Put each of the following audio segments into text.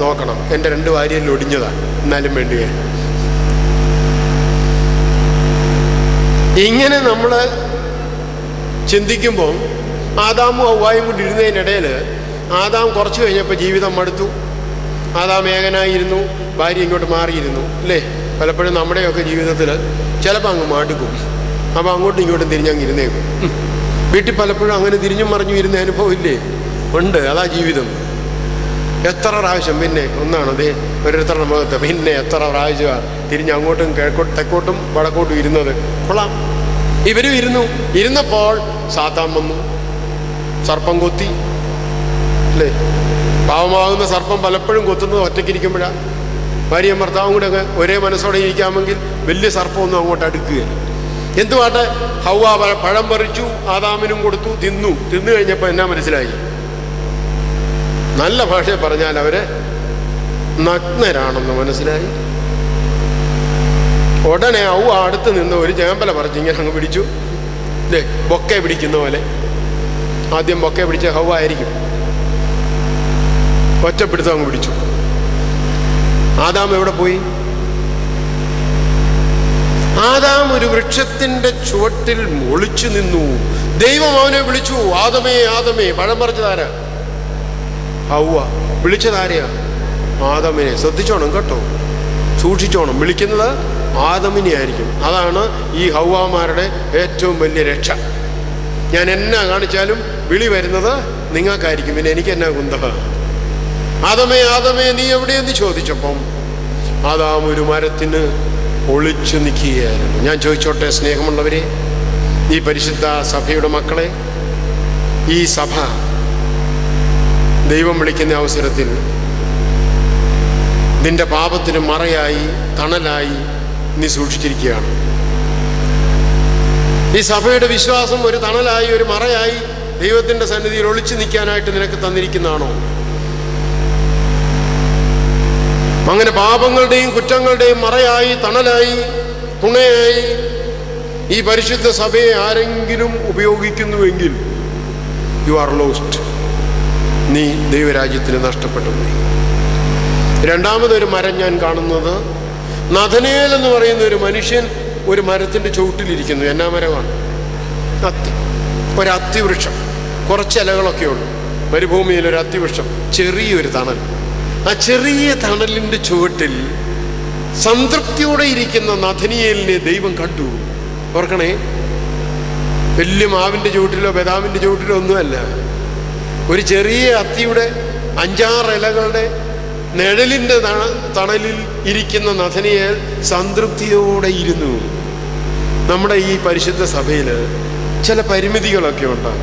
നോക്കണം, എൻ്റെ 2 വാരിയെല്ലാം ഒടിഞ്ഞതാണ്, എന്നാലും വേണ്ടിയേ. ഇങ്ങനെ നമ്മൾ ചിന്തിക്കുമ്പം ആദാമും ഹവ്വായും കൊണ്ട് ഇരുന്നതിനിടയിൽ ആദാം കുറച്ച് കഴിഞ്ഞപ്പോൾ ജീവിതം മടുത്തു. ആദാം ഏകനായിരുന്നു, ഭാര്യ ഇങ്ങോട്ട് മാറിയിരുന്നു അല്ലേ? പലപ്പോഴും നമ്മുടെയൊക്കെ ജീവിതത്തിൽ ചിലപ്പോൾ അങ്ങ് മടുക്കും. അപ്പോൾ അങ്ങോട്ടും ഇങ്ങോട്ടും തിരിഞ്ഞങ്ങ് ഇരുന്നേക്കും. വീട്ടിൽ പലപ്പോഴും അങ്ങനെ തിരിഞ്ഞും മറിഞ്ഞും ഇരുന്ന അനുഭവം ഇല്ലേ? ഉണ്ട്. അതാ ജീവിതം. എത്ര പ്രാവശ്യം പിന്നെ ഒന്നാണ് അതേ ഓരോരുത്തരുടെ മുഖത്ത് പിന്നെ എത്ര പ്രാവശ്യമാണ് തിരിഞ്ഞ് അങ്ങോട്ടും കിഴക്കോട്ടും തെക്കോട്ടും വടക്കോട്ടും ഇരുന്നത്. കൊള്ളാം. ഇവരും ഇരുന്നപ്പോൾ സാത്താൻ വന്നു, സർപ്പം കൊത്തി അല്ലേ? പാവമാകുന്ന സർപ്പം പലപ്പോഴും കൊത്തുന്നത് ഒറ്റയ്ക്കിരിക്കുമ്പോഴാണ്. ഭാര്യയും ഭർത്താവും കൂടെ ഒക്കെ ഒരേ മനസ്സോടെ ഇരിക്കാമെങ്കിൽ വലിയ സർപ്പമൊന്നും അങ്ങോട്ട് അടുക്കുകയില്ല. എന്തുവാട്ടെ, ഹവ്വ പഴം പറിച്ചു, ആദാമിനും കൊടുത്തു, തിന്നു കഴിഞ്ഞപ്പോൾ എന്നാ മനസ്സിലായി? നല്ല ഭാഷയെ പറഞ്ഞാൽ അവര് നഗ്നരാണെന്ന് മനസ്സിലായി. ഉടനെ ഹവ്വ അടുത്ത് നിന്ന് ഒരു ചേമ്പല പറിച്ച് ഇങ്ങനെ അങ്ങ് പിടിച്ചു. ബൊക്കെ പിടിക്കുന്ന പോലെ. ആദ്യം ബൊക്കെ പിടിച്ച ഹവ്വ ആയിരിക്കും. ഒറ്റപ്പിടുത്തം അങ്ങ് പിടിച്ചു. ആദാം എവിടെ പോയി? ആദാം ഒരു വൃക്ഷത്തിന്റെ ചുവട്ടിൽ ഒളിച്ചു നിന്നു. ദൈവം അവനെ വിളിച്ചു, ആദമേ ആദമേ. പഴം പറിച്ചതാരാ? ഹവ്വ. വിളിച്ചതാരെയാ? ആദമിനെ. ശ്രദ്ധിച്ചോണം കേട്ടോ, സൂക്ഷിച്ചോണം. വിളിക്കുന്നത് ആദമിനെ ആയിരിക്കും. അതാണ് ഈ ഹവ്വാമാരുടെ ഏറ്റവും വലിയ രക്ഷ. ഞാൻ എന്നാ കാണിച്ചാലും വിളി വരുന്നത് നിങ്ങൾക്കായിരിക്കും, പിന്നെ എനിക്ക് എന്നാ കുന്തഹ. ആദമേ ആദമേ നീ എവിടെയെന്ന് ചോദിച്ചപ്പം ആദാം ഒരു മരത്തിന് ഒളിച്ചു നിൽക്കുകയായിരുന്നു. ഞാൻ ചോദിച്ചോട്ടെ സ്നേഹമുള്ളവരെ, ഈ പരിശുദ്ധ സഭയുടെ മക്കളെ, ഈ സഭ ദൈവം വിളിക്കുന്ന അവസരത്തിൽ നിന്റെ പാപത്തിന് മറയായി തണലായി നീ സൂക്ഷിച്ചിരിക്കുകയാണ്. ഈ സഭയുടെ വിശ്വാസം ഒരു തണലായി ഒരു മറയായി ദൈവത്തിന്റെ സന്നിധിയിൽ ഒളിച്ചു നിൽക്കാനായിട്ട് നിനക്ക് തന്നിരിക്കുന്നതാണോ? അങ്ങനെ പാപങ്ങളുടെയും കുറ്റങ്ങളുടെയും മറയായി തണലായി തുണയായി ഈ പരിശുദ്ധ സഭയെ ആരെങ്കിലും ഉപയോഗിക്കുന്നുവെങ്കിൽ യു ആർ ലോസ്റ്റ്. നീ ദൈവരാജ്യത്തിന് നഷ്ടപ്പെട്ടു പോയി. രണ്ടാമതൊരു മരം ഞാൻ കാണുന്നത്, നഥനയേൽ എന്ന് പറയുന്ന ഒരു മനുഷ്യൻ ഒരു മരത്തിന്റെ ചുവട്ടിലിരിക്കുന്നു. എന്നാ മരമാണ്? അത്തി. ഒരു അത്തിവൃക്ഷം, കുറച്ച് ഇലകളൊക്കെ ഉള്ളു. മരുഭൂമിയിൽ ഒരു അത്തിവൃക്ഷം, ചെറിയൊരു തണൽ. ആ ചെറിയ തണലിന്റെ ചുവട്ടിൽ സംതൃപ്തിയോടെ ഇരിക്കുന്ന നഥനയേലിനെ ദൈവം കണ്ടു. ഓർക്കണേ, വലിയ മാവിന്റെ ചുവട്ടിലോ ബദാമിന്റെ ചുവട്ടിലോ ഒന്നുമല്ല, ഒരു ചെറിയ അത്തിയുടെ 5-6 ഇലകളുടെ നിഴലിന്റെ തണലിൽ ഇരിക്കുന്ന നഥനയേൽ സംതൃപ്തിയോടെ ഇരുന്നു. നമ്മുടെ ഈ പരിശുദ്ധ സഭയിൽ ചില പരിമിതികളൊക്കെ ഉണ്ട്.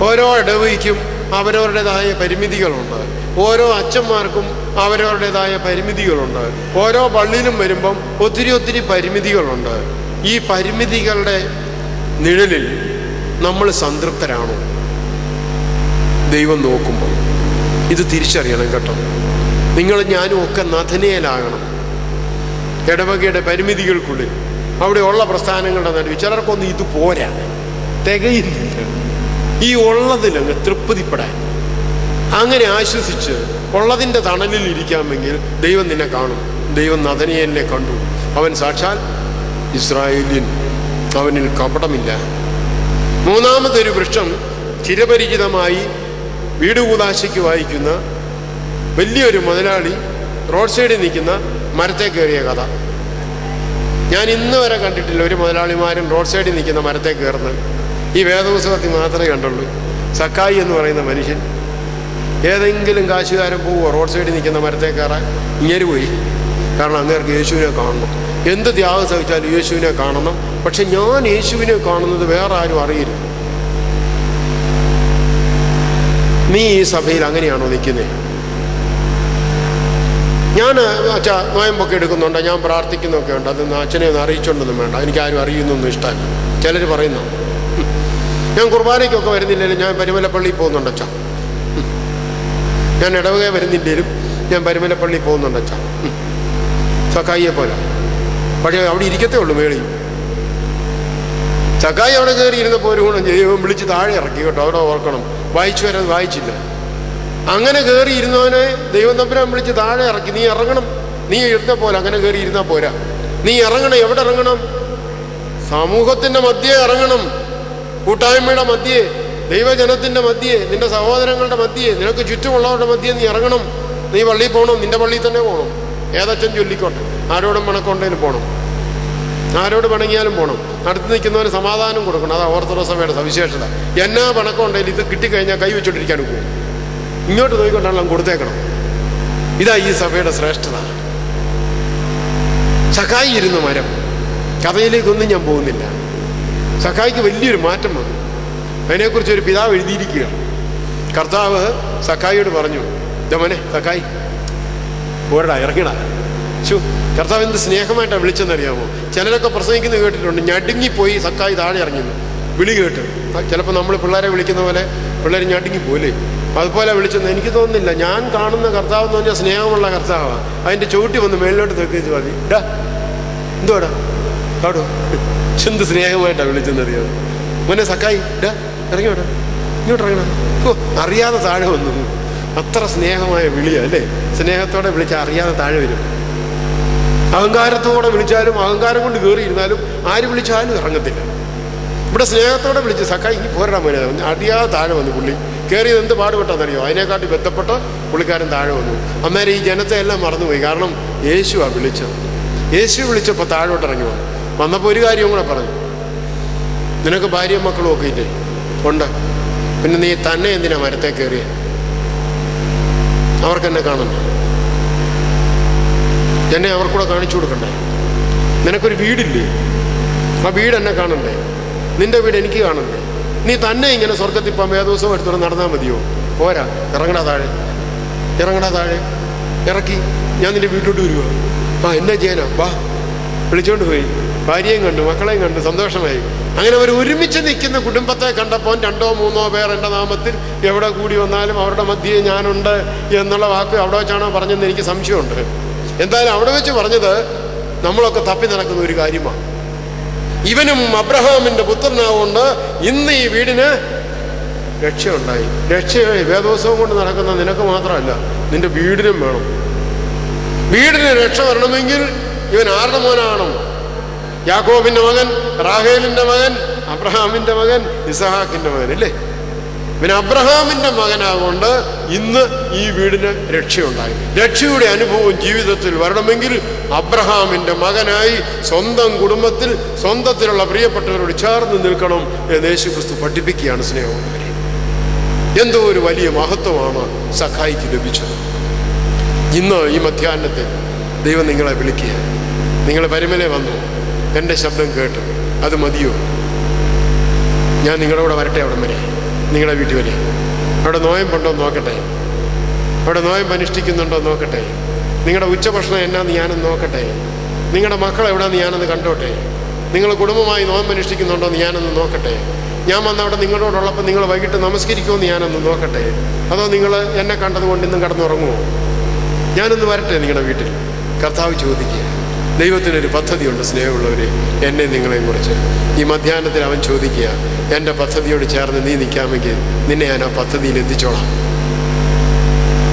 ഓരോ ഇടവകയ്ക്കും അവരവരുടേതായ പരിമിതികളുണ്ട്. ഓരോ അച്ഛന്മാർക്കും അവരവരുടേതായ പരിമിതികളുണ്ട്. ഓരോ പള്ളിയിലും വരുമ്പം ഒത്തിരി പരിമിതികളുണ്ട്. ഈ പരിമിതികളുടെ നിഴലിൽ നമ്മൾ സംതൃപ്തരാണോ? ദൈവം നോക്കുമ്പോൾ ഇത് തിരിച്ചറിയണം കേട്ടോ. നിങ്ങൾ ഞാനും ഒക്കെ നഥനയേലാകണം. ഇടവകയുടെ പരിമിതികൾക്കുള്ളിൽ അവിടെ ഉള്ള പ്രസ്ഥാനങ്ങളുടെ നടുവിൽ ചിലർക്കൊന്നും ഇത് പോരാ, തികയുന്നില്ല. ഈ ഉള്ളതിലങ്ങ് തൃപ്തിപ്പെടാൻ, അങ്ങനെ ആശ്വസിച്ച് ഉള്ളതിൻ്റെ തണലിൽ ഇരിക്കാമെങ്കിൽ ദൈവം നിന്നെ കാണും. ദൈവം നഥനയേലിനെ കണ്ടു. അവൻ സാക്ഷാൽ ഇസ്രായേലിയൻ, അവനിൽ കപടമില്ല. മൂന്നാമതൊരു വൃക്ഷം, ചിരപരിചിതമായി വീട് കൂതാശയ്ക്ക് വായിക്കുന്ന വലിയൊരു മുതലാളി റോഡ് സൈഡിൽ നിൽക്കുന്ന മരത്തെ കയറിയ കഥ. ഞാൻ ഇന്ന് വരെ കണ്ടിട്ടില്ല ഒരു മുതലാളിമാരും റോഡ് സൈഡിൽ നിൽക്കുന്ന മരത്തെ കയറുന്നത്. ഈ വേദപുസ്തകത്തിൽ മാത്രമേ കണ്ടുള്ളൂ. സക്കായി എന്ന് പറയുന്ന മനുഷ്യൻ, ഏതെങ്കിലും കാശുകാരൻ പോവുക റോഡ് സൈഡിൽ നിൽക്കുന്ന മരത്തെ കയറാൻ? ഇങ്ങനെ പോയി. കാരണം അങ്ങേർക്ക് യേശുവിനെ കാണണം. എന്ത് ത്യാഗം സഹിച്ചാലും യേശുവിനെ കാണണം. പക്ഷെ ഞാൻ യേശുവിനെ കാണുന്നത് വേറെ ആരും അറിയരുത്. നീ ഈ സഭയിൽ അങ്ങനെയാണോ നിൽക്കുന്നത്? ഞാൻ അച്ഛാ നോയമ്പൊക്കെ എടുക്കുന്നുണ്ട്, ഞാൻ പ്രാർത്ഥിക്കുന്നൊക്കെ ഉണ്ട്, അതൊന്നും അച്ഛനെ ഒന്ന് അറിയിച്ചോണ്ടൊന്നും വേണ്ട, എനിക്കാരും അറിയുന്നൊന്നും ഇഷ്ടമല്ല. ചിലർ പറയുന്നു ഞാൻ കുർബാനയ്ക്കൊക്കെ വരുന്നില്ലെങ്കിലും ഞാൻ പരുമലപ്പള്ളിയിൽ പോകുന്നുണ്ട് അച്ഛാ, ഞാൻ ഇടവക വരുന്നില്ലെങ്കിലും ഞാൻ പരുമലപ്പള്ളിയിൽ പോകുന്നുണ്ട് അച്ഛാ. സക്കായിയെ പോലെ. പക്ഷേ അവിടെ ഇരിക്കത്തേ ഉള്ളൂ മേളിൽ. സക്കായി അവിടെ കയറി ഇരുന്നപ്പോൾ ഒരു ഗുണം ദൈവം വിളിച്ച് താഴെ ഇറക്കി കേട്ടോ. അവിടെ ഓർക്കണം, വായിച്ചു വരാൻ വായിച്ചില്ല. അങ്ങനെ കയറി ഇരുന്നവനെ ദൈവം തമ്പുരാൻ വിളിച്ച് താഴെ ഇറക്കി. നീ ഇറങ്ങണം. നീ ഇരുന്ന പോലെ അങ്ങനെ കയറി ഇരുന്നാൽ പോരാ. നീ ഇറങ്ങണം. എവിടെ ഇറങ്ങണം? സമൂഹത്തിൻ്റെ മധ്യേ ഇറങ്ങണം. കൂട്ടായ്മയുടെ മധ്യേ, ദൈവജനത്തിൻ്റെ മധ്യേ, നിന്റെ സഹോദരങ്ങളുടെ മധ്യേ, നിനക്ക് ചുറ്റുമുള്ളവരുടെ മധ്യേ നീ ഇറങ്ങണം. നീ പള്ളിയിൽ പോകണം. നിന്റെ പള്ളിയിൽ തന്നെ പോകണം. ഏതച്ഛൻ ചൊല്ലിക്കോട്ടെ. ആരോടും പണക്കൊണ്ടേലും പോകണം. ആരോട് പണങ്ങിയാലും പോകണം. അടുത്ത് നിൽക്കുന്നവന് സമാധാനം കൊടുക്കണം. അതാ ഓർത്തഡോക്സ് സഭയുടെ സവിശേഷത. എന്നാ പണക്കമുണ്ടെങ്കിൽ ഇത് കിട്ടിക്കഴിഞ്ഞാൽ കൈ വെച്ചോണ്ടിരിക്കാൻ പോകും. ഇങ്ങോട്ട് നോക്കിക്കൊണ്ടാണെല്ലാം കൊടുത്തേക്കണം. ഇതാ ഈ സഭയുടെ ശ്രേഷ്ഠത. സഖായി ഇരുന്ന മരം. കഥയിലേക്കൊന്നും ഞാൻ പോകുന്നില്ല. സഖായിക്ക് വലിയൊരു മാറ്റം വന്നു. അതിനെക്കുറിച്ച് ഒരു പിതാവ് എഴുതിയിരിക്കുകയാണ്. കർത്താവ് സഖായിയോട് പറഞ്ഞു, മോനെ സഖായി പോരടാ, ഇറങ്ങിടാ. കർത്താവ് എന്ത് സ്നേഹമായിട്ടാണ് വിളിച്ചെന്നറിയാമോ? ചിലരൊക്കെ പ്രസംഗിക്കുന്നത് കേട്ടിട്ടുണ്ട്. ഞടുങ്ങിപ്പോയി സഖായി താഴെ ഇറങ്ങിയെന്ന് വിളി കേട്ട്. ചിലപ്പോൾ നമ്മൾ പിള്ളേരെ വിളിക്കുന്ന പോലെ പിള്ളേർ ഞടുങ്ങിപ്പോലേ, അതുപോലെ വിളിച്ചെന്ന് എനിക്ക് തോന്നുന്നില്ല. ഞാൻ കാണുന്ന കർത്താവ് എന്ന് പറഞ്ഞാൽ സ്നേഹമുള്ള കർത്താവാണ്. അതിൻ്റെ ചുവട്ടി വന്ന് മേളിലോട്ട് നോക്കിച്ച് മതി. ഡാ എന്തുവാടാ കാടോ, എന്ത് സ്നേഹമായിട്ടാണ് വിളിച്ചെന്നറിയാമോ? മോനെ സഖായി ഡാ ഇറങ്ങിയോടാ, ഇങ്ങോട്ട് ഇറങ്ങണ. ഓ, അറിയാതെ താഴെ വന്നു. അത്ര സ്നേഹമായ വിളിയാ അല്ലേ? സ്നേഹത്തോടെ വിളിച്ചാൽ അറിയാതെ താഴെ വരും. അഹങ്കാരത്തോടെ വിളിച്ചാലും അഹങ്കാരം കൊണ്ട് കയറിയിരുന്നാലും ആര് വിളിച്ചാലും ഇറങ്ങത്തില്ല. ഇവിടെ സ്നേഹത്തോടെ വിളിച്ച് സഖായി ഇനി പോരാ മോനെ, അറിയാതെ താഴെ വന്നു. പുള്ളി കയറിയത് എന്ത് പാടുപെട്ടെന്നറിയോ? അതിനെക്കാട്ടി ബന്ധപ്പെട്ട് പുള്ളിക്കാരൻ താഴെ വന്നു. അന്നേരം ഈ ജനത്തെ എല്ലാം മറന്നുപോയി. കാരണം യേശുവാണ് വിളിച്ചത്. യേശു വിളിച്ചപ്പോൾ താഴോട്ട് ഇറങ്ങി വന്നു. വന്നപ്പോൾ ഒരു കാര്യവും കൂടെ പറഞ്ഞു, നിനക്ക് ഭാര്യയും മക്കളും ഒക്കെ ഇല്ലേ? ഉണ്ട്. പിന്നെ നീ തന്നെ എന്തിനാ മരത്തെ കയറിയ? അവർക്കെന്നെ കാണണ്ടേ? എന്നെ അവർക്കൂടെ കാണിച്ചു കൊടുക്കണ്ടേ? നിനക്കൊരു വീടില്ലേ? ആ വീട് എന്നെ കാണണ്ടേ? നിന്റെ വീട് എനിക്ക് കാണണ്ടേ? നീ തന്നെ ഇങ്ങനെ സ്വർഗത്തിൽ പോകാൻ വേദോത്സവം എടുത്തോടെ നടന്നാൽ മതിയോ? പോരാ, ഇറങ്ങടാ താഴെ, ഇറങ്ങടാ താഴെ. ഇറക്കി ഞാൻ നിന്റെ വീട്ടിലോട്ട് വരുക. ആ എന്നാ ചെയ്യാനാ? വാ. വിളിച്ചോണ്ട് പോയി. ഭാര്യയും കണ്ടു, മക്കളെയും കണ്ടു, സന്തോഷമായി. അങ്ങനെ അവർ ഒരുമിച്ച് നിൽക്കുന്ന കുടുംബത്തെ കണ്ടപ്പോൾ 2 or 3 പേർ എൻ്റെ നാമത്തിൽ എവിടെ കൂടി വന്നാലും അവരുടെ മധ്യേ ഞാനുണ്ട് എന്നുള്ള വാക്ക് അവിടെ വെച്ചാണോ പറഞ്ഞതെന്ന് എനിക്ക് സംശയമുണ്ട്. എന്തായാലും അവിടെ വെച്ച് പറഞ്ഞത് നമ്മളൊക്കെ തപ്പി നടക്കുന്ന ഒരു കാര്യമാണ്. ഇവനും അബ്രഹാമിൻ്റെ പുത്രനാവുകൊണ്ട് ഇന്ന് ഈ വീടിന് രക്ഷയുണ്ടായി. രക്ഷയായി. വേദോത്സവം കൊണ്ട് നടക്കുന്ന നിനക്ക് മാത്രമല്ല, നിന്റെ വീടിനും വേണം. വീടിന് രക്ഷ വരണമെങ്കിൽ ഇവൻ ആരുടെ മോനാകണം? യാക്കോബിൻ്റെ മകൻ, റാഹേലിൻ്റെ മകൻ, അബ്രഹാമിൻ്റെ മകൻ, ഇസഹാക്കിൻ്റെ മകൻ അല്ലേ? പിന്നെ അബ്രഹാമിൻ്റെ മകനാകൊണ്ട് ഇന്ന് ഈ വീടിന് രക്ഷയുണ്ടായി. രക്ഷയുടെ അനുഭവം ജീവിതത്തിൽ വരണമെങ്കിൽ അബ്രഹാമിൻ്റെ മകനായി സ്വന്തം കുടുംബത്തിൽ സ്വന്തത്തിലുള്ള പ്രിയപ്പെട്ടവരോട് ചേർന്ന് നിൽക്കണം എന്ന് യേശുക്രിസ്തു പഠിപ്പിക്കുകയാണ്. സ്നേഹമുള്ളവരെ, എന്തോ ഒരു വലിയ മഹത്വമാണ് സഖായിക്ക് ലഭിച്ചത്. ഇന്ന് ഈ മധ്യാഹ്നത്തെ ദൈവം നിങ്ങളെ വിളിക്കുക. നിങ്ങൾ പരിമലെ വന്നു, എൻ്റെ ശബ്ദം കേട്ട് അത് മതിയോ? ഞാൻ നിങ്ങളുടെ കൂടെ വരട്ടെ. അവിടം വരെ, നിങ്ങളുടെ വീട്ടിൽ വരെ. അവിടെ നോയമ്പുണ്ടോ നോക്കട്ടെ, അവിടെ നോയമ്പ് അനുഷ്ഠിക്കുന്നുണ്ടോ നോക്കട്ടെ. നിങ്ങളുടെ ഉച്ചഭക്ഷണം എന്നാന്ന് ഞാനൊന്ന് നോക്കട്ടെ. നിങ്ങളുടെ മക്കൾ എവിടെയാന്ന് ഞാനൊന്ന് കണ്ടോട്ടെ. നിങ്ങൾ കുടുംബമായി നോയമ്പ് അനുഷ്ഠിക്കുന്നുണ്ടോ എന്ന് ഞാനൊന്ന് നോക്കട്ടെ. ഞാൻ വന്ന് അവിടെ നിങ്ങളോടുള്ളപ്പോൾ നിങ്ങൾ വൈകിട്ട് നമസ്കരിക്കുമെന്ന് ഞാനൊന്ന് നോക്കട്ടെ. അതോ നിങ്ങൾ എന്നെ കണ്ടതുകൊണ്ട് ഇന്നും കടന്നുറങ്ങുമോ? ഞാനൊന്ന് വരട്ടെ നിങ്ങളുടെ വീട്ടിൽ. കർത്താവ് ചോദിക്കുക. ദൈവത്തിനൊരു പദ്ധതിയുണ്ട് സ്നേഹമുള്ളവരെ, എന്നെ നിങ്ങളെയും കുറിച്ച്. ഈ മധ്യാഹ്നത്തിൽ അവൻ ചോദിക്കുക, എൻ്റെ പദ്ധതിയോട് ചേർന്ന് നീ നിൽക്കാമെങ്കിൽ നിന്നെ ഞാൻ ആ പദ്ധതിയിൽ എത്തിച്ചോളാം.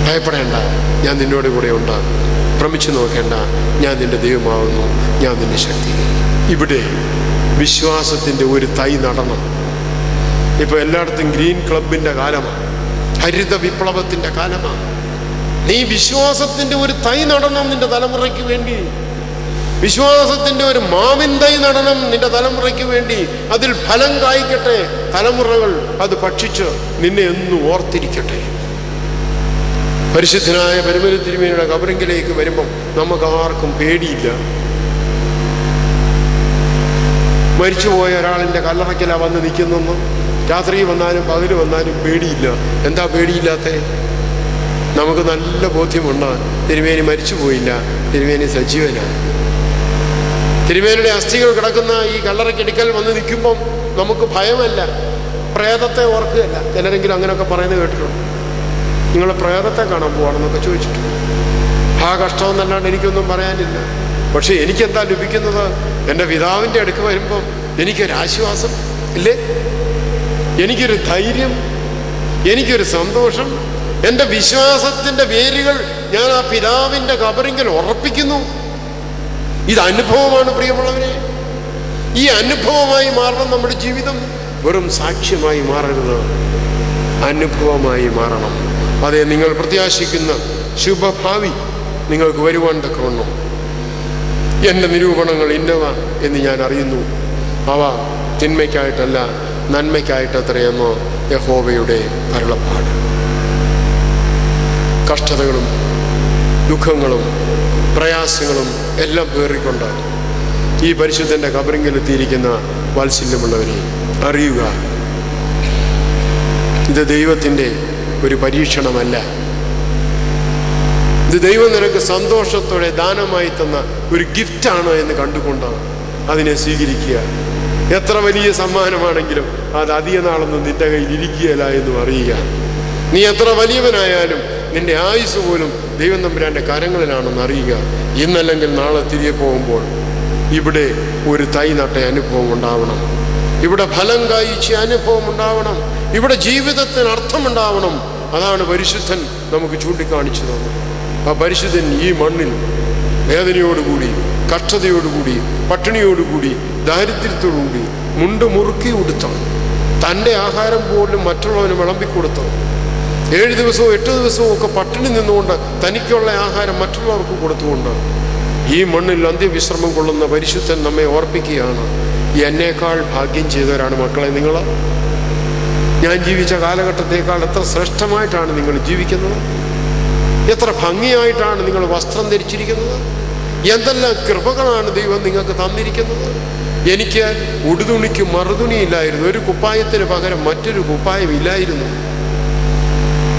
ഭയപ്പെടേണ്ട, ഞാൻ നിന്നോട് കൂടെ ഉണ്ട്. ഭ്രമിച്ചു നോക്കേണ്ട, ഞാൻ നിന്റെ ദൈവമാവുന്നു, ഞാൻ നിന്റെ ശക്തി. ഇവിടെ വിശ്വാസത്തിൻ്റെ ഒരു തൈ നടണം. ഇപ്പോൾ എല്ലായിടത്തും ഗ്രീൻ ക്ലബിൻ്റെ കാലമാണ്, ഹരിത വിപ്ലവത്തിൻ്റെ കാലമാണ്. നീ വിശ്വാസത്തിൻ്റെ ഒരു തൈ നടണം നിന്റെ തലമുറയ്ക്ക് വേണ്ടി. വിശ്വാസത്തിൻ്റെ ഒരു മാവിൻ തൈ നടണം നിന്റെ തലമുറയ്ക്ക് വേണ്ടി. അതിൽ ഫലം കായ്ക്കട്ടെ. തലമുറകൾ അത് ഭക്ഷിച്ച് നിന്നെ എന്നും ഓർത്തിരിക്കട്ടെ. പരിശുദ്ധനായ പരിമല തിരുമേനിയുടെ ഖബറിങ്കിലേക്ക് വരുമ്പം നമുക്ക് ആർക്കും പേടിയില്ല. മരിച്ചുപോയ ഒരാളിൻ്റെ കല്ലറയ്ക്കല വന്ന് നിൽക്കുന്നെന്ന് രാത്രി വന്നാലും പകൽ വന്നാലും പേടിയില്ല. എന്താ പേടിയില്ലാത്ത? നമുക്ക് നല്ല ബോധ്യമുണ്ട്, തിരുമേനി മരിച്ചു പോയില്ല, തിരുമേനി സജീവനാണ്. തിരുമേനിയുടെ അസ്ഥികൾ കിടക്കുന്ന ഈ കല്ലറയ്ക്കടിക്കൽ വന്ന് നിൽക്കുമ്പം നമുക്ക് ഭയമല്ല, പ്രേതത്തെ ഓർക്കുകയല്ല. ചിലരെങ്കിലും അങ്ങനെയൊക്കെ പറയുന്നത് കേട്ടിട്ടുണ്ട്. നിങ്ങൾ പ്രേതത്തെ കാണാൻ പോവാണെന്നൊക്കെ ചോദിച്ചിട്ടുണ്ട്. ആ കഷ്ടമെന്നല്ലാണ്ട് എനിക്കൊന്നും പറയാനില്ല. പക്ഷെ എനിക്കെന്താ ലഭിക്കുന്നത്? എൻ്റെ പിതാവിൻ്റെ അടുക്ക് വരുമ്പം എനിക്കൊരാശ്വാസം ഇല്ലേ? എനിക്കൊരു ധൈര്യം, എനിക്കൊരു സന്തോഷം, എൻ്റെ വിശ്വാസത്തിൻ്റെ വേരുകൾ ഞാൻ ആ പിതാവിൻ്റെ കബറിങ്കിൽ ഉറപ്പിക്കുന്നു. ഇത് അനുഭവമാണ് പ്രിയമുള്ളവരെ. ഈ അനുഭവമായി മാറണം നമ്മുടെ ജീവിതം. വെറും സാക്ഷ്യമായി മാറരുത്, അനുഭവമായി മാറണം. അതെ, നിങ്ങൾ പ്രത്യാശിക്കുന്ന ശുഭഭാവി നിങ്ങൾക്ക് വരുവാൻ തക്കവണ്ണം എൻ്റെ നിരൂപണങ്ങൾ ഇന്നവ എന്ന് ഞാൻ അറിയുന്നു. അവ തിന്മയ്ക്കായിട്ടല്ല നന്മയ്ക്കായിട്ടത്രയെന്നോ യഹോവയുടെ അരുളപ്പാട്. കഷ്ടതകളും ദുഃഖങ്ങളും പ്രയാസങ്ങളും എല്ലാം പേറിക്കൊണ്ട് ഈ പരിശുദ്ധൻ്റെ കബറിങ്കിലെത്തിയിരിക്കുന്ന വാത്സല്യമുള്ളവരെ അറിയുക, ഇത് ദൈവത്തിൻ്റെ ഒരു പരീക്ഷണമല്ല. ഇത് ദൈവം നിനക്ക് സന്തോഷത്തോടെ ദാനമായി തന്ന ഒരു ഗിഫ്റ്റാണ് എന്ന് കണ്ടുകൊണ്ട് അതിനെ സ്വീകരിക്കുക. എത്ര വലിയ സമ്മാനമാണെങ്കിലും അത് അധിക നാളൊന്നും നിന്റെ കയ്യിൽ ഇരിക്കുകയില്ല എന്നും അറിയുക. നീ എത്ര വലിയവനായാലും നിന്റെ ആയുസ് പോലും ദൈവം തമ്പുരാൻ്റെ കരങ്ങളിലാണെന്ന് അറിയുക. ഇന്നല്ലെങ്കിൽ നാളെ തിരികെ പോകുമ്പോൾ ഇവിടെ ഒരു തൈ നട്ട അനുഭവം ഉണ്ടാവണം, ഇവിടെ ഫലം കായ്ച്ച അനുഭവം ഉണ്ടാവണം, ഇവിടെ ജീവിതത്തിന് അർത്ഥമുണ്ടാവണം. അതാണ് പരിശുദ്ധൻ നമുക്ക് ചൂണ്ടിക്കാണിച്ചു തന്നത്. ആ പരിശുദ്ധൻ ഈ മണ്ണിൽ വേദനയോടുകൂടി, കഷ്ടതയോടുകൂടി, പട്ടിണിയോടുകൂടി, ദാരിദ്ര്യത്തോടുകൂടി മുണ്ട് മുറുക്കി ഉടുത്താണ് തൻ്റെ ആഹാരം പോലും മറ്റുള്ളവന് വിളമ്പിക്കൊടുത്തത്. 7 ദിവസവും 8 ദിവസവും ഒക്കെ പട്ടിണി നിന്നുകൊണ്ട് തനിക്കുള്ള ആഹാരം മറ്റുള്ളവർക്ക് കൊടുത്തുകൊണ്ട് ഈ മണ്ണിൽ അന്ത്യവിശ്രമം കൊള്ളുന്ന പരിശുദ്ധൻ നമ്മെ ഓർപ്പിക്കുകയാണ്. എന്നേക്കാൾ ഭാഗ്യം ചെയ്തവരാണ് മക്കളെ നിങ്ങൾ. ഞാൻ ജീവിച്ച കാലഘട്ടത്തേക്കാൾ എത്ര ശ്രേഷ്ഠമായിട്ടാണ് നിങ്ങൾ ജീവിക്കുന്നത്, എത്ര ഭംഗിയായിട്ടാണ് നിങ്ങൾ വസ്ത്രം ധരിച്ചിരിക്കുന്നത്, എന്തെല്ലാം കൃപകളാണ് ദൈവം നിങ്ങൾക്ക് തന്നിരിക്കുന്നത്. എനിക്ക് ഉടുതുണിക്ക് മറുതുണിയില്ലായിരുന്നു, ഒരു കുപ്പായത്തിന് പകരം മറ്റൊരു കുപ്പായം ഇല്ലായിരുന്നു.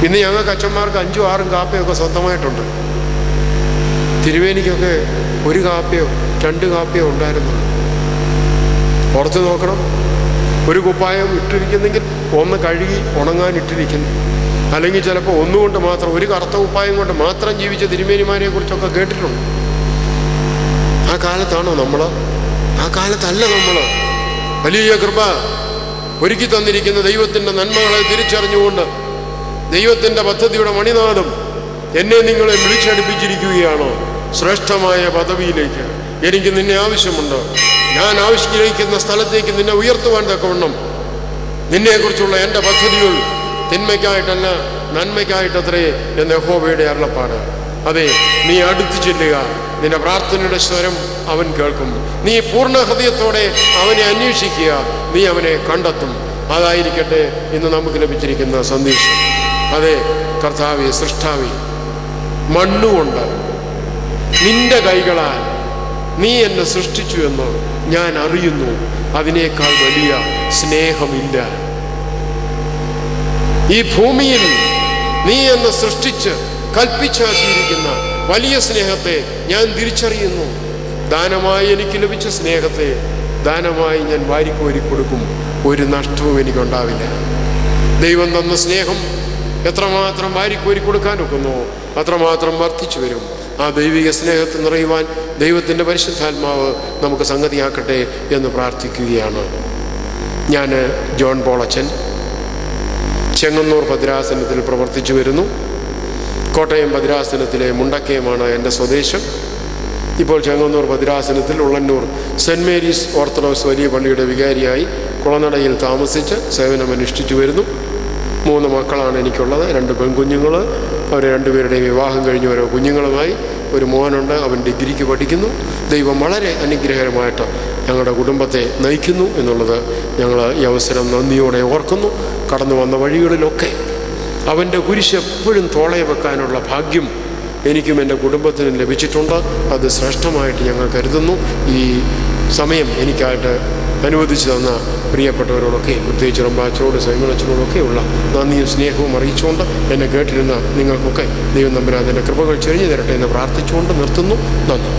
ഇന്ന് ഞങ്ങൾക്ക് അച്ഛന്മാർക്ക് 5ഉം 6ഉം കാപ്പയൊക്കെ സ്വന്തമായിട്ടുണ്ട്. തിരുവേനിക്കൊക്കെ 1 കാപ്പയോ 2 കാപ്പയോ ഉണ്ടായിരുന്നു. പുറത്ത് നോക്കണം, ഒരു കുപ്പായം ഇട്ടിരിക്കുന്നെങ്കിൽ ഒന്ന് കഴുകി ഉണങ്ങാൻ ഇട്ടിരിക്കുന്നു. അല്ലെങ്കിൽ ചിലപ്പോൾ ഒന്നുകൊണ്ട് മാത്രം, ഒരു കറുത്ത കുപ്പായം കൊണ്ട് മാത്രം ജീവിച്ച തിരുമേനിമാരെ കുറിച്ചൊക്കെ കേട്ടിട്ടുണ്ട്. ആ കാലത്താണോ നമ്മൾ? ആ കാലത്തല്ല നമ്മൾ. വലിയ കൃപ ഒരുക്കി തന്നിരിക്കുന്ന ദൈവത്തിൻ്റെ നന്മകളെ തിരിച്ചറിഞ്ഞുകൊണ്ട് ദൈവത്തിൻ്റെ പദ്ധതിയുടെ മണിനാദം എന്നെ നിങ്ങളെ വിളിച്ചടുപ്പിച്ചിരിക്കുകയാണോ ശ്രേഷ്ഠമായ പദവിയിലേക്ക്. എനിക്ക് നിന്നെ ആവശ്യമുണ്ട്. ഞാൻ ആവശ്യിക്കുന്ന സ്ഥലത്തേക്ക് നിന്നെ ഉയർത്തുവാൻ തക്കവണ്ണം നിന്നെക്കുറിച്ചുള്ള എൻ്റെ പദ്ധതികൾ തിന്മയ്ക്കായിട്ടല്ല നന്മയ്ക്കായിട്ടത്രേ എന്ന് യഹോവയുടെ അരുളപ്പാട്. അതെ, നീ അടുത്തു ചെല്ലുക, നിന്റെ പ്രാർത്ഥനയുടെ സ്വരം അവൻ കേൾക്കും. നീ പൂർണ്ണ ഹൃദയത്തോടെ അവനെ അന്വേഷിക്കുക, നീ അവനെ കണ്ടെത്തും. അതായിരിക്കട്ടെ ഇന്ന് നമുക്ക് ലഭിച്ചിരിക്കുന്ന സന്ദേശം. അതെ കർത്താവേ, സൃഷ്ടാവേ, മണ്ണുകൊണ്ട് നിന്റെ കൈകളാൽ നീ എന്നെ സൃഷ്ടിച്ചു എന്ന് ഞാൻ അറിയുന്നു. അതിനേക്കാൾ വലിയ സ്നേഹമില്ല. ഈ ഭൂമിയിൽ നീ എന്നെ സൃഷ്ടിച്ച് കൽപ്പിച്ചാക്കിയിരിക്കുന്ന വലിയ സ്നേഹത്തെ ഞാൻ തിരിച്ചറിയുന്നു. ദാനമായി എനിക്ക് ലഭിച്ച സ്നേഹത്തെ ദാനമായി ഞാൻ വാരിക്കോരി കൊടുക്കും. ഒരു നഷ്ടവും എനിക്കുണ്ടാവില്ല. ദൈവം തന്ന സ്നേഹം എത്രമാത്രം വാരിക്കോരി കൊടുക്കാൻ ഒക്കുന്നുവോ അത്രമാത്രം വർദ്ധിച്ചു വരും. ആ ദൈവിക സ്നേഹത്തെ നിറയുവാൻ ദൈവത്തിൻ്റെ പരിശുദ്ധാത്മാവ് നമുക്ക് സംഗതിയാക്കട്ടെ എന്ന് പ്രാർത്ഥിക്കുകയാണ്. ഞാൻ ജോൺ പോൾ അച്ഛൻ, ചെങ്ങന്നൂർ ഭദ്രാസനത്തിൽ പ്രവർത്തിച്ചു വരുന്നു. കോട്ടയം ഭദ്രാസനത്തിലെ മുണ്ടക്കയമാണ് എൻ്റെ സ്വദേശം. ഇപ്പോൾ ചെങ്ങന്നൂർ ഭദ്രാസനത്തിൽ ഉള്ളന്നൂർ സെൻറ്റ് മേരീസ് ഓർത്തഡോക്സ് വലിയ പള്ളിയുടെ വികാരിയായി കുളനടയിൽ താമസിച്ച് സേവനമനുഷ്ഠിച്ചു വരുന്നു. 3 മക്കളാണ് എനിക്കുള്ളത്, 2 പെൺകുഞ്ഞുങ്ങൾ. അവർ 2 പേരുടെയും വിവാഹം കഴിഞ്ഞ് ഓരോ കുഞ്ഞുങ്ങളുമായി. ഒരു മോനുണ്ട്, അവൻ ഡിഗ്രിക്ക് പഠിക്കുന്നു. ദൈവം വളരെ അനുഗ്രഹകരമായിട്ട് ഞങ്ങളുടെ കുടുംബത്തെ നയിക്കുന്നു എന്നുള്ളത് ഞങ്ങൾ ഈ അവസരം നന്ദിയോടെ ഓർക്കുന്നു. കടന്നു വന്ന വഴികളിലൊക്കെ അവൻ്റെ കുരിശ് എപ്പോഴും തോളെ വെക്കാനുള്ള ഭാഗ്യം എനിക്കും എൻ്റെ കുടുംബത്തിനും ലഭിച്ചിട്ടുണ്ട്. അത് ശ്രേഷ്ഠമായിട്ട് ഞങ്ങൾ കരുതുന്നു. ഈ സമയം എനിക്കായിട്ട് അനുവദിച്ചു തന്ന പ്രിയപ്പെട്ടവരോടൊക്കെ, പ്രത്യേകിച്ച് റമ്പാച്ചനോട് സൈമണച്ചനോടൊക്കെയുള്ള നന്ദിയും സ്നേഹവും അറിയിച്ചുകൊണ്ട് എന്നെ കേട്ടിരുന്ന നിങ്ങൾക്കൊക്കെ ദൈവം തമ്പുരാൻ അതിൻ്റെ കൃപകൾ ചൊരിഞ്ഞു തരട്ടെ എന്ന് പ്രാർത്ഥിച്ചുകൊണ്ട് നിർത്തുന്നു. നന്ദി.